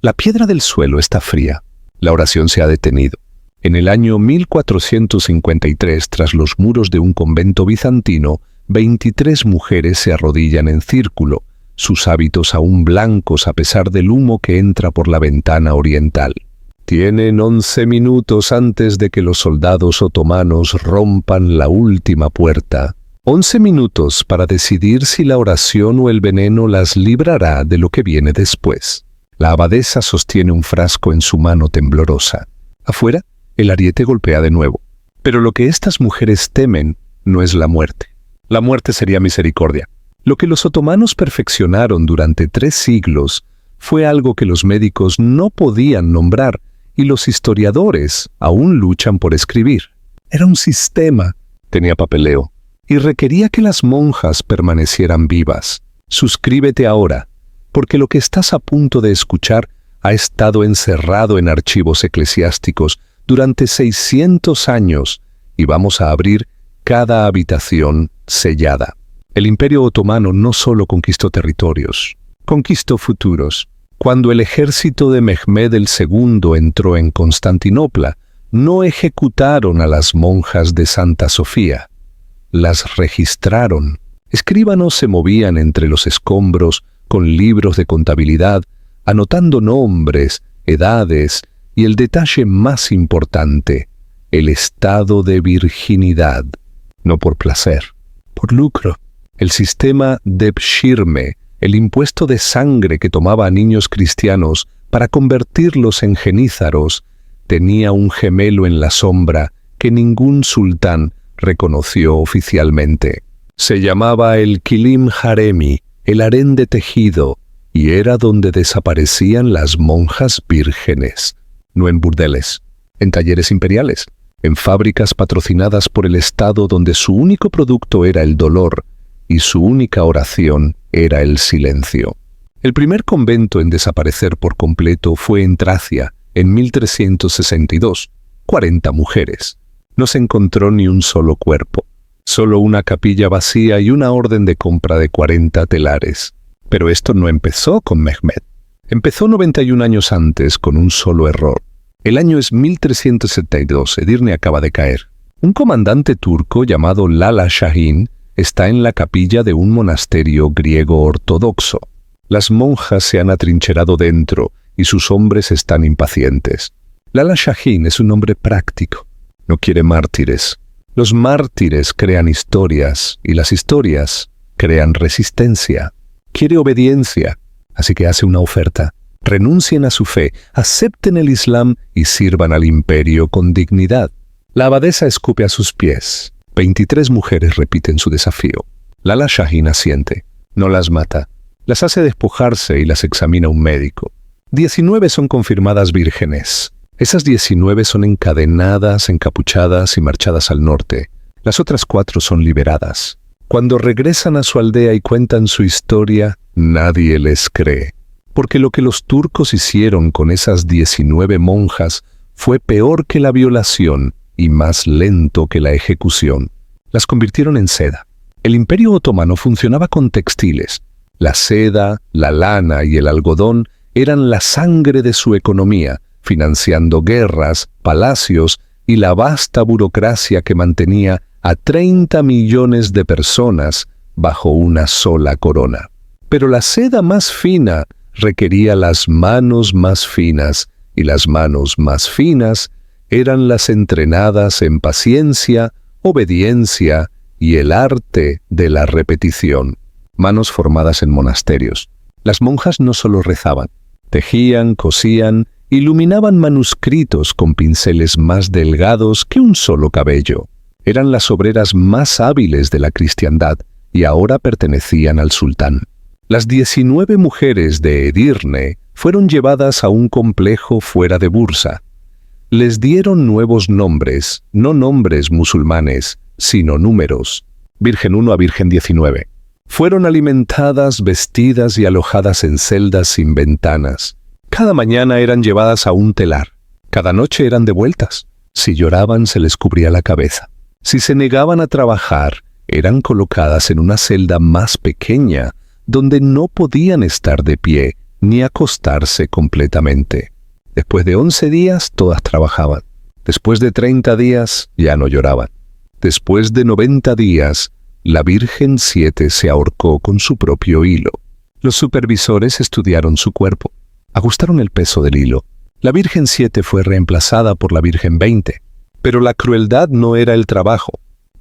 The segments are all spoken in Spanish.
La piedra del suelo está fría. La oración se ha detenido. En el año 1453, tras los muros de un convento bizantino, 23 mujeres se arrodillan en círculo, sus hábitos aún blancos a pesar del humo que entra por la ventana oriental. Tienen 11 minutos antes de que los soldados otomanos rompan la última puerta. 11 minutos para decidir si la oración o el veneno las librará de lo que viene después. La abadesa sostiene un frasco en su mano temblorosa. Afuera, el ariete golpea de nuevo. Pero lo que estas mujeres temen no es la muerte. La muerte sería misericordia. Lo que los otomanos perfeccionaron durante 3 siglos fue algo que los médicos no podían nombrar y los historiadores aún luchan por escribir. Era un sistema, tenía papeleo, y requería que las monjas permanecieran vivas. Suscríbete ahora, porque lo que estás a punto de escuchar ha estado encerrado en archivos eclesiásticos durante 600 años y vamos a abrir cada habitación sellada. El Imperio Otomano no solo conquistó territorios, conquistó futuros. Cuando el ejército de Mehmed II entró en Constantinopla, no ejecutaron a las monjas de Santa Sofía. Las registraron. Escribanos se movían entre los escombros con libros de contabilidad, anotando nombres, edades y el detalle más importante, el estado de virginidad. No por placer, por lucro. El sistema Debshirme, el impuesto de sangre que tomaba a niños cristianos para convertirlos en genízaros, tenía un gemelo en la sombra que ningún sultán reconoció oficialmente. Se llamaba el Kilim Haremi, el harén de tejido, y era donde desaparecían las monjas vírgenes. No en burdeles, en talleres imperiales, en fábricas patrocinadas por el Estado donde su único producto era el dolor y su única oración era el silencio. El primer convento en desaparecer por completo fue en Tracia, en 1362, 40 mujeres. No se encontró ni un solo cuerpo, solo una capilla vacía y una orden de compra de 40 telares. Pero esto no empezó con Mehmed. Empezó 91 años antes con un solo error. El año es 1372, Edirne acaba de caer. Un comandante turco llamado Lala Shahin está en la capilla de un monasterio griego ortodoxo. Las monjas se han atrincherado dentro y sus hombres están impacientes. Lala Shahin es un hombre práctico. No quiere mártires. Los mártires crean historias y las historias crean resistencia. Quiere obediencia, así que hace una oferta. Renuncien a su fe, acepten el Islam y sirvan al imperio con dignidad. La abadesa escupe a sus pies. 23 mujeres repiten su desafío. Lala Shahin asiente. No las mata. Las hace despojarse y las examina un médico. 19 son confirmadas vírgenes. Esas 19 son encadenadas, encapuchadas y marchadas al norte. Las otras 4 son liberadas. Cuando regresan a su aldea y cuentan su historia, nadie les cree. Porque lo que los turcos hicieron con esas 19 monjas fue peor que la violación y más lento que la ejecución. Las convirtieron en seda. El Imperio Otomano funcionaba con textiles. La seda, la lana y el algodón eran la sangre de su economía, financiando guerras, palacios y la vasta burocracia que mantenía a 30 millones de personas bajo una sola corona. Pero la seda más fina requería las manos más finas, y las manos más finas eran las entrenadas en paciencia, obediencia y el arte de la repetición. Manos formadas en monasterios. Las monjas no solo rezaban, tejían, cosían, iluminaban manuscritos con pinceles más delgados que un solo cabello. Eran las obreras más hábiles de la cristiandad y ahora pertenecían al sultán. Las 19 mujeres de Edirne fueron llevadas a un complejo fuera de Bursa. Les dieron nuevos nombres, no nombres musulmanes, sino números, Virgen 1 a Virgen 19. Fueron alimentadas, vestidas y alojadas en celdas sin ventanas. Cada mañana eran llevadas a un telar. Cada noche eran devueltas. Si lloraban, se les cubría la cabeza. Si se negaban a trabajar, eran colocadas en una celda más pequeña, donde no podían estar de pie ni acostarse completamente. Después de 11 días, todas trabajaban. Después de 30 días, ya no lloraban. Después de 90 días, la Virgen 7 se ahorcó con su propio hilo. Los supervisores estudiaron su cuerpo. Ajustaron el peso del hilo. La Virgen 7 fue reemplazada por la Virgen 20. Pero la crueldad no era el trabajo.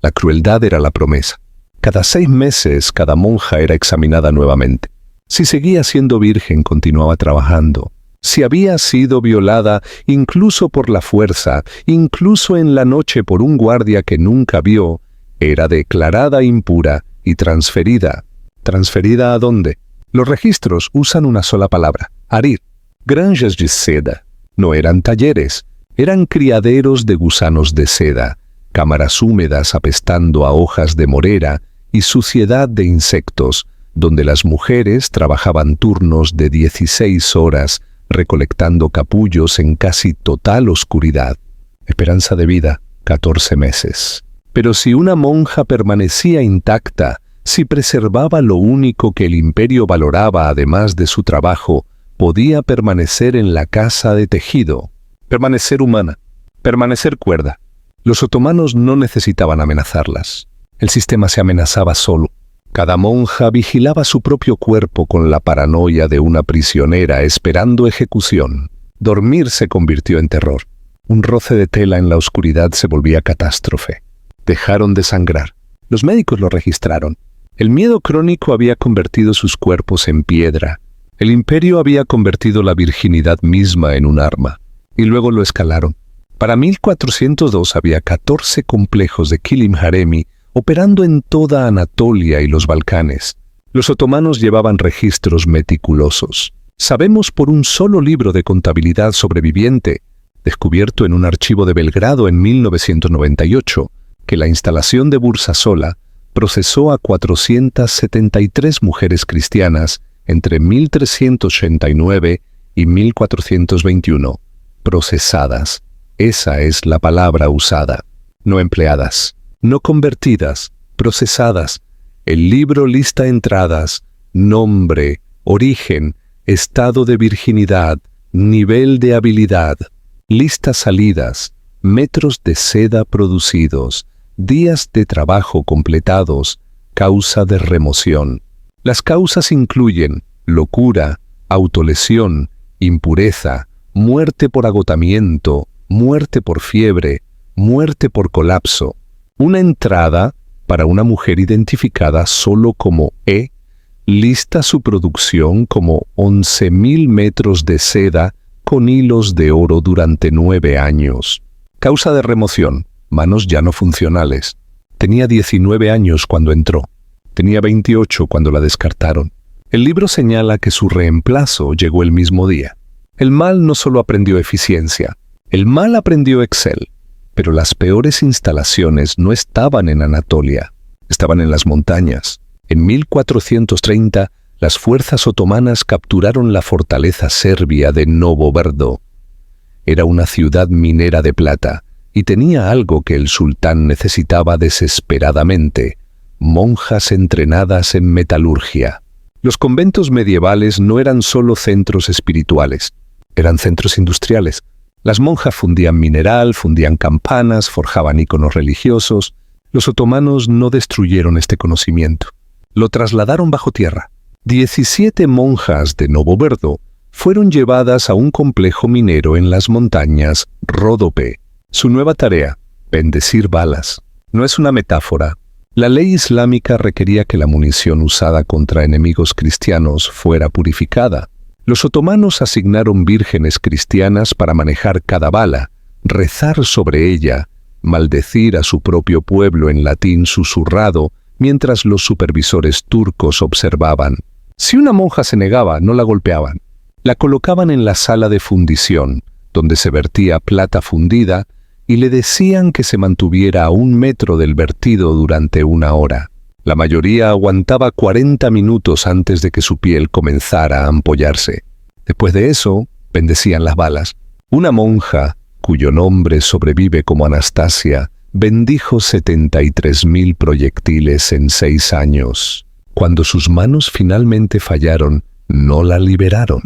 La crueldad era la promesa. Cada 6 meses, cada monja era examinada nuevamente. Si seguía siendo virgen, continuaba trabajando. Si había sido violada, incluso por la fuerza, incluso en la noche por un guardia que nunca vio, era declarada impura y transferida. ¿Transferida a dónde? Los registros usan una sola palabra: arir. Granjas de seda. No eran talleres, eran criaderos de gusanos de seda, cámaras húmedas apestando a hojas de morera y suciedad de insectos, donde las mujeres trabajaban turnos de 16 horas, recolectando capullos en casi total oscuridad. Esperanza de vida, 14 meses. Pero si una monja permanecía intacta, si preservaba lo único que el imperio valoraba además de su trabajo, podía permanecer en la casa de tejido, permanecer humana, permanecer cuerda. Los otomanos no necesitaban amenazarlas. El sistema se amenazaba solo. Cada monja vigilaba su propio cuerpo con la paranoia de una prisionera esperando ejecución. Dormir se convirtió en terror. Un roce de tela en la oscuridad se volvía catástrofe. Dejaron de sangrar. Los médicos lo registraron. El miedo crónico había convertido sus cuerpos en piedra. El imperio había convertido la virginidad misma en un arma. Y luego lo escalaron. Para 1402 había 14 complejos de Kilim Haremi operando en toda Anatolia y los Balcanes. Los otomanos llevaban registros meticulosos. Sabemos por un solo libro de contabilidad sobreviviente, descubierto en un archivo de Belgrado en 1998, que la instalación de Bursasola procesó a 473 mujeres cristianas entre 1389 y 1421. Procesadas. Esa es la palabra usada. No empleadas. No convertidas, procesadas. El libro lista entradas, nombre, origen, estado de virginidad, nivel de habilidad, lista salidas, metros de seda producidos, días de trabajo completados, causa de remoción. Las causas incluyen locura, autolesión, impureza, muerte por agotamiento, muerte por fiebre, muerte por colapso. Una entrada para una mujer identificada solo como E lista su producción como 11.000 metros de seda con hilos de oro durante 9 años. Causa de remoción, manos ya no funcionales. Tenía 19 años cuando entró. Tenía 28 cuando la descartaron. El libro señala que su reemplazo llegó el mismo día. El mal no solo aprendió eficiencia, el mal aprendió Excel. Pero las peores instalaciones no estaban en Anatolia, estaban en las montañas. En 1430, las fuerzas otomanas capturaron la fortaleza serbia de Novo Brdo. Era una ciudad minera de plata y tenía algo que el sultán necesitaba desesperadamente: monjas entrenadas en metalurgia. Los conventos medievales no eran solo centros espirituales, eran centros industriales. Las monjas fundían mineral, fundían campanas, forjaban íconos religiosos. Los otomanos no destruyeron este conocimiento. Lo trasladaron bajo tierra. 17 monjas de Novo Brdo fueron llevadas a un complejo minero en las montañas Ródope. Su nueva tarea: bendecir balas. No es una metáfora. La ley islámica requería que la munición usada contra enemigos cristianos fuera purificada. Los otomanos asignaron vírgenes cristianas para manejar cada bala, rezar sobre ella, maldecir a su propio pueblo en latín susurrado, mientras los supervisores turcos observaban. Si una monja se negaba, no la golpeaban. La colocaban en la sala de fundición, donde se vertía plata fundida, y le decían que se mantuviera a 1 metro del vertido durante 1 hora. La mayoría aguantaba 40 minutos antes de que su piel comenzara a ampollarse. Después de eso, bendecían las balas. Una monja, cuyo nombre sobrevive como Anastasia, bendijo 73.000 proyectiles en 6 años. Cuando sus manos finalmente fallaron, no la liberaron.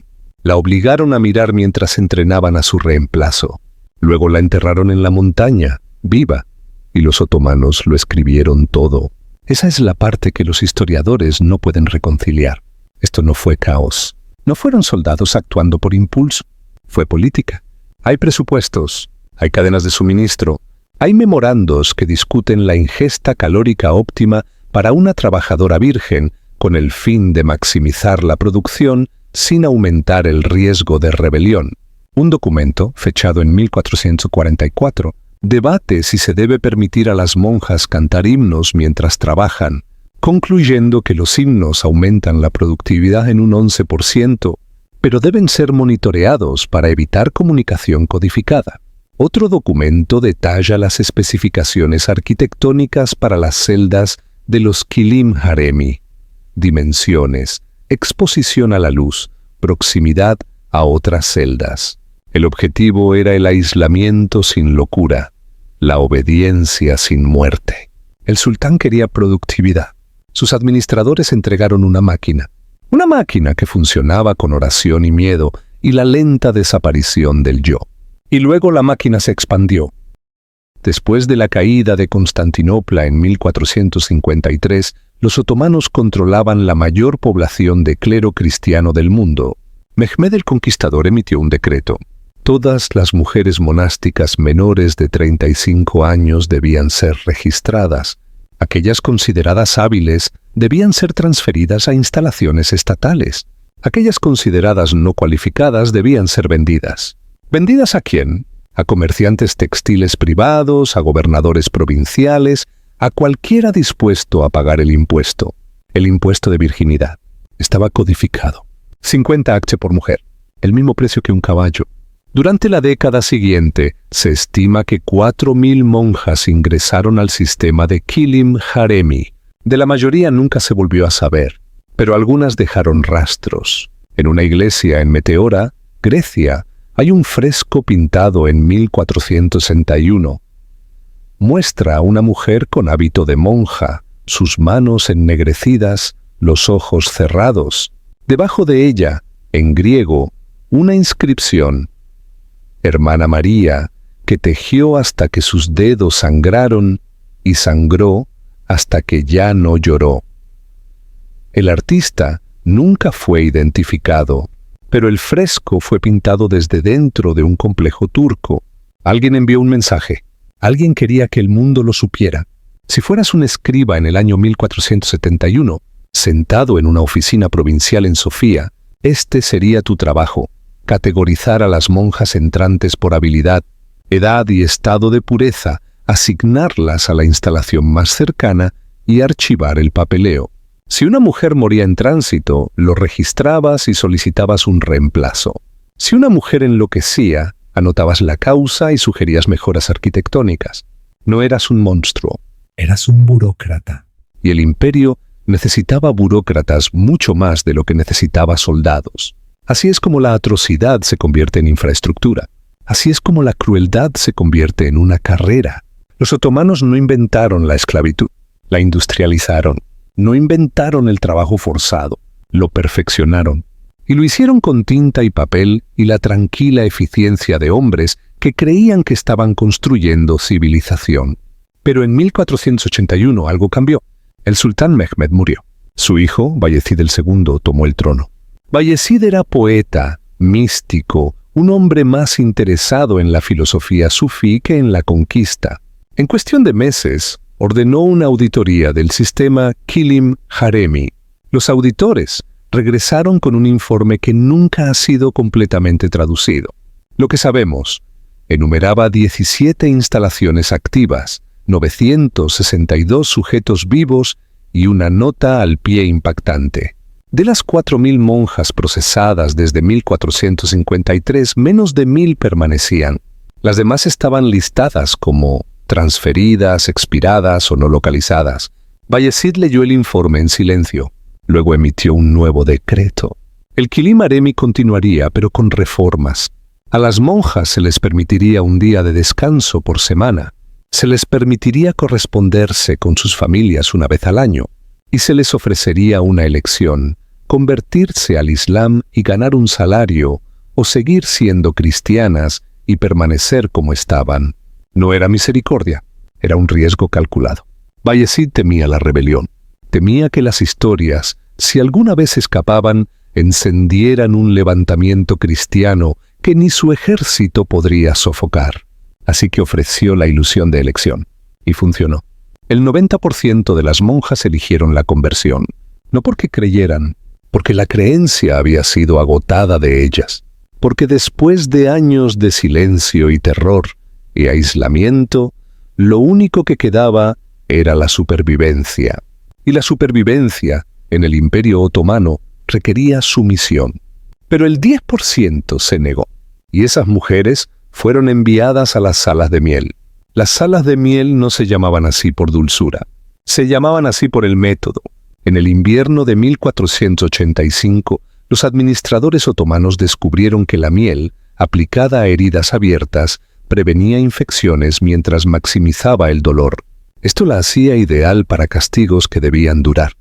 La obligaron a mirar mientras entrenaban a su reemplazo. Luego la enterraron en la montaña, viva, y los otomanos lo escribieron todo. Esa es la parte que los historiadores no pueden reconciliar. Esto no fue caos. No fueron soldados actuando por impulso. Fue política. Hay presupuestos, hay cadenas de suministro, hay memorandos que discuten la ingesta calórica óptima para una trabajadora virgen con el fin de maximizar la producción sin aumentar el riesgo de rebelión. Un documento, fechado en 1444, debate si se debe permitir a las monjas cantar himnos mientras trabajan, concluyendo que los himnos aumentan la productividad en un 11%, pero deben ser monitoreados para evitar comunicación codificada. Otro documento detalla las especificaciones arquitectónicas para las celdas de los kilim haremi: dimensiones, exposición a la luz, proximidad a otras celdas. El objetivo era el aislamiento sin locura, la obediencia sin muerte. El sultán quería productividad. Sus administradores entregaron una máquina que funcionaba con oración y miedo y la lenta desaparición del yo. Y luego la máquina se expandió. Después de la caída de Constantinopla en 1453, los otomanos controlaban la mayor población de clero cristiano del mundo. Mehmed el Conquistador emitió un decreto. Todas las mujeres monásticas menores de 35 años debían ser registradas. Aquellas consideradas hábiles debían ser transferidas a instalaciones estatales. Aquellas consideradas no cualificadas debían ser vendidas. ¿Vendidas a quién? A comerciantes textiles privados, a gobernadores provinciales, a cualquiera dispuesto a pagar el impuesto de virginidad. Estaba codificado. 50 akçe por mujer, el mismo precio que un caballo. Durante la década siguiente, se estima que 4.000 monjas ingresaron al sistema de kilim haremi. De la mayoría nunca se volvió a saber, pero algunas dejaron rastros. En una iglesia en Meteora, Grecia, hay un fresco pintado en 1461. Muestra a una mujer con hábito de monja, sus manos ennegrecidas, los ojos cerrados. Debajo de ella, en griego, una inscripción: Hermana María, que tejió hasta que sus dedos sangraron y sangró hasta que ya no lloró. El artista nunca fue identificado, pero el fresco fue pintado desde dentro de un complejo turco. Alguien envió un mensaje. Alguien quería que el mundo lo supiera. Si fueras un escriba en el año 1471, sentado en una oficina provincial en Sofía, este sería tu trabajo: categorizar a las monjas entrantes por habilidad, edad y estado de pureza, asignarlas a la instalación más cercana y archivar el papeleo. Si una mujer moría en tránsito, lo registrabas y solicitabas un reemplazo. Si una mujer enloquecía, anotabas la causa y sugerías mejoras arquitectónicas. No eras un monstruo, eras un burócrata. Y el imperio necesitaba burócratas mucho más de lo que necesitaba soldados. Así es como la atrocidad se convierte en infraestructura. Así es como la crueldad se convierte en una carrera. Los otomanos no inventaron la esclavitud, la industrializaron. No inventaron el trabajo forzado, lo perfeccionaron. Y lo hicieron con tinta y papel y la tranquila eficiencia de hombres que creían que estaban construyendo civilización. Pero en 1481 algo cambió. El sultán Mehmed murió. Su hijo, Bayezid II, tomó el trono. Bayezid era poeta, místico, un hombre más interesado en la filosofía sufí que en la conquista. En cuestión de meses, ordenó una auditoría del sistema kilim haremi. Los auditores regresaron con un informe que nunca ha sido completamente traducido. Lo que sabemos, enumeraba 17 instalaciones activas, 962 sujetos vivos y una nota al pie impactante. De las 4.000 monjas procesadas desde 1453, menos de 1.000 permanecían. Las demás estaban listadas como transferidas, expiradas o no localizadas. Bayezid leyó el informe en silencio. Luego emitió un nuevo decreto. El kilim haremi continuaría, pero con reformas. A las monjas se les permitiría un día de descanso por semana. Se les permitiría corresponderse con sus familias una vez al año. Y se les ofrecería una elección: convertirse al Islam y ganar un salario, o seguir siendo cristianas y permanecer como estaban. No era misericordia, era un riesgo calculado. Bayezid temía la rebelión, temía que las historias, si alguna vez escapaban, encendieran un levantamiento cristiano que ni su ejército podría sofocar. Así que ofreció la ilusión de elección, y funcionó. El 90% de las monjas eligieron la conversión, no porque creyeran, porque la creencia había sido agotada de ellas, porque después de años de silencio y terror y aislamiento, lo único que quedaba era la supervivencia. Y la supervivencia en el Imperio Otomano requería sumisión. Pero el 10% se negó, y esas mujeres fueron enviadas a las salas de miel. Las salas de miel no se llamaban así por dulzura, se llamaban así por el método. En el invierno de 1485, los administradores otomanos descubrieron que la miel, aplicada a heridas abiertas, prevenía infecciones mientras maximizaba el dolor. Esto la hacía ideal para castigos que debían durar.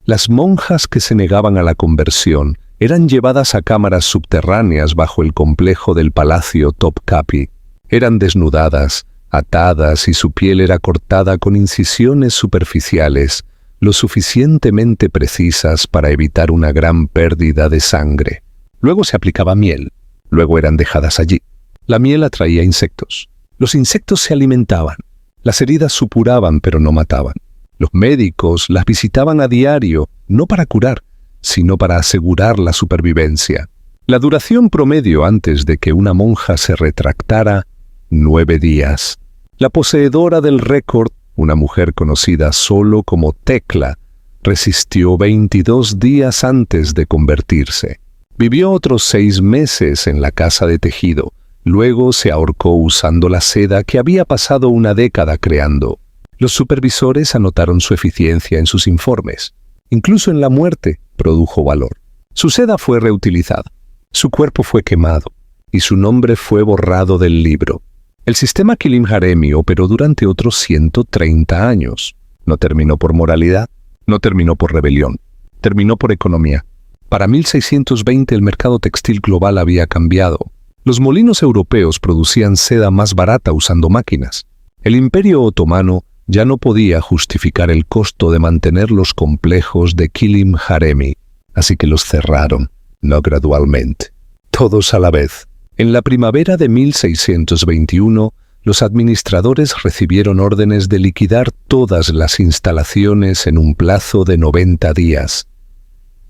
Las monjas que se negaban a la conversión eran llevadas a cámaras subterráneas bajo el complejo del palacio Topkapi. Eran desnudadas, atadas y su piel era cortada con incisiones superficiales, lo suficientemente precisas para evitar una gran pérdida de sangre. Luego se aplicaba miel, luego eran dejadas allí. La miel atraía insectos. Los insectos se alimentaban. Las heridas supuraban pero no mataban. Los médicos las visitaban a diario, no para curar, sino para asegurar la supervivencia. La duración promedio antes de que una monja se retractara, 9 días. La poseedora del récord, una mujer conocida solo como Tecla, resistió 22 días antes de convertirse. Vivió otros 6 meses en la casa de tejido. Luego se ahorcó usando la seda que había pasado una década creando. Los supervisores anotaron su eficiencia en sus informes. Incluso en la muerte produjo valor. Su seda fue reutilizada. Su cuerpo fue quemado y su nombre fue borrado del libro. El sistema Quilim Haremi operó durante otros 130 años. No terminó por moralidad, no terminó por rebelión, terminó por economía. Para 1620 el mercado textil global había cambiado. Los molinos europeos producían seda más barata usando máquinas. El Imperio Otomano ya no podía justificar el costo de mantener los complejos de Quilim Haremi, así que los cerraron, no gradualmente, todos a la vez. En la primavera de 1621, los administradores recibieron órdenes de liquidar todas las instalaciones en un plazo de 90 días.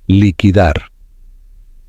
Liquidar.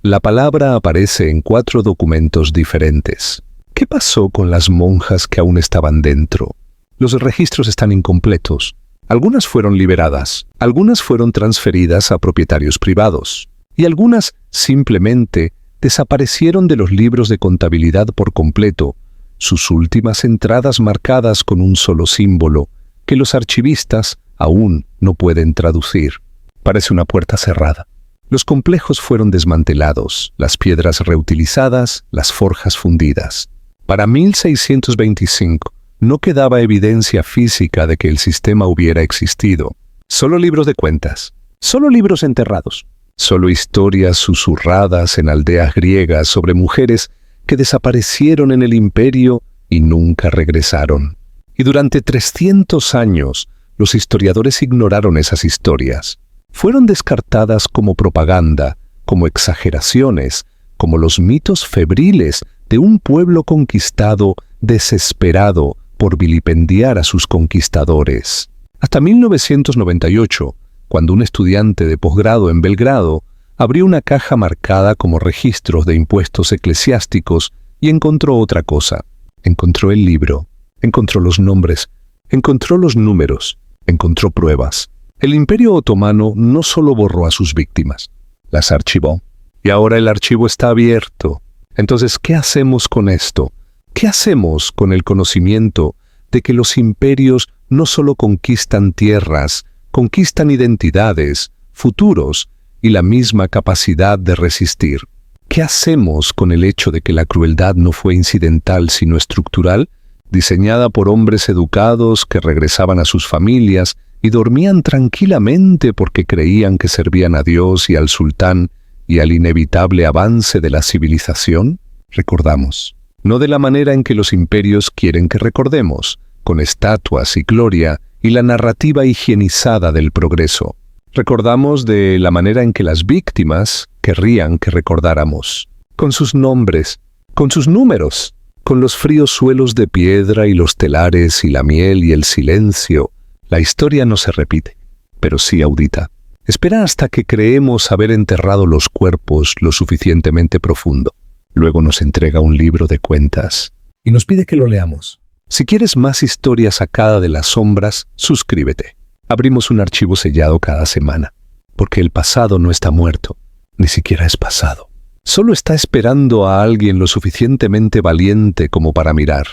La palabra aparece en 4 documentos diferentes. ¿Qué pasó con las monjas que aún estaban dentro? Los registros están incompletos. Algunas fueron liberadas, algunas fueron transferidas a propietarios privados, y algunas simplemente desaparecieron de los libros de contabilidad por completo, sus últimas entradas marcadas con un solo símbolo que los archivistas aún no pueden traducir. Parece una puerta cerrada. Los complejos fueron desmantelados, las piedras reutilizadas, las forjas fundidas. Para 1625, no quedaba evidencia física de que el sistema hubiera existido. Solo libros de cuentas, solo libros enterrados, solo historias susurradas en aldeas griegas sobre mujeres que desaparecieron en el imperio y nunca regresaron. Y durante 300 años, los historiadores ignoraron esas historias. Fueron descartadas como propaganda, como exageraciones, como los mitos febriles de un pueblo conquistado desesperado por vilipendiar a sus conquistadores. Hasta 1998, cuando un estudiante de posgrado en Belgrado abrió una caja marcada como registros de impuestos eclesiásticos y encontró otra cosa. Encontró el libro, encontró los nombres, encontró los números, encontró pruebas. El Imperio Otomano no solo borró a sus víctimas, las archivó. Y ahora el archivo está abierto. Entonces, ¿qué hacemos con esto? ¿Qué hacemos con el conocimiento de que los imperios no solo conquistan tierras, conquistan identidades, futuros y la misma capacidad de resistir? ¿Qué hacemos con el hecho de que la crueldad no fue incidental sino estructural, diseñada por hombres educados que regresaban a sus familias y dormían tranquilamente porque creían que servían a Dios y al sultán y al inevitable avance de la civilización? Recordamos, no de la manera en que los imperios quieren que recordemos, con estatuas y gloria y la narrativa higienizada del progreso. Recordamos de la manera en que las víctimas querrían que recordáramos, con sus nombres, con sus números, con los fríos suelos de piedra y los telares y la miel y el silencio. La historia no se repite, pero sí audita. Espera hasta que creemos haber enterrado los cuerpos lo suficientemente profundo. Luego nos entrega un libro de cuentas y nos pide que lo leamos. Si quieres más historia sacada de las sombras, suscríbete. Abrimos un archivo sellado cada semana, porque el pasado no está muerto, ni siquiera es pasado. Solo está esperando a alguien lo suficientemente valiente como para mirar.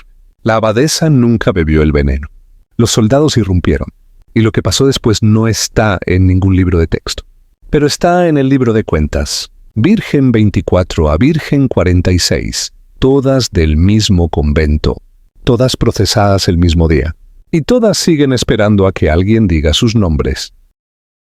La abadesa nunca bebió el veneno. Los soldados irrumpieron, y lo que pasó después no está en ningún libro de texto. Pero está en el libro de cuentas. Virgen 24 a Virgen 46, todas del mismo convento, todas procesadas el mismo día, y todas siguen esperando a que alguien diga sus nombres.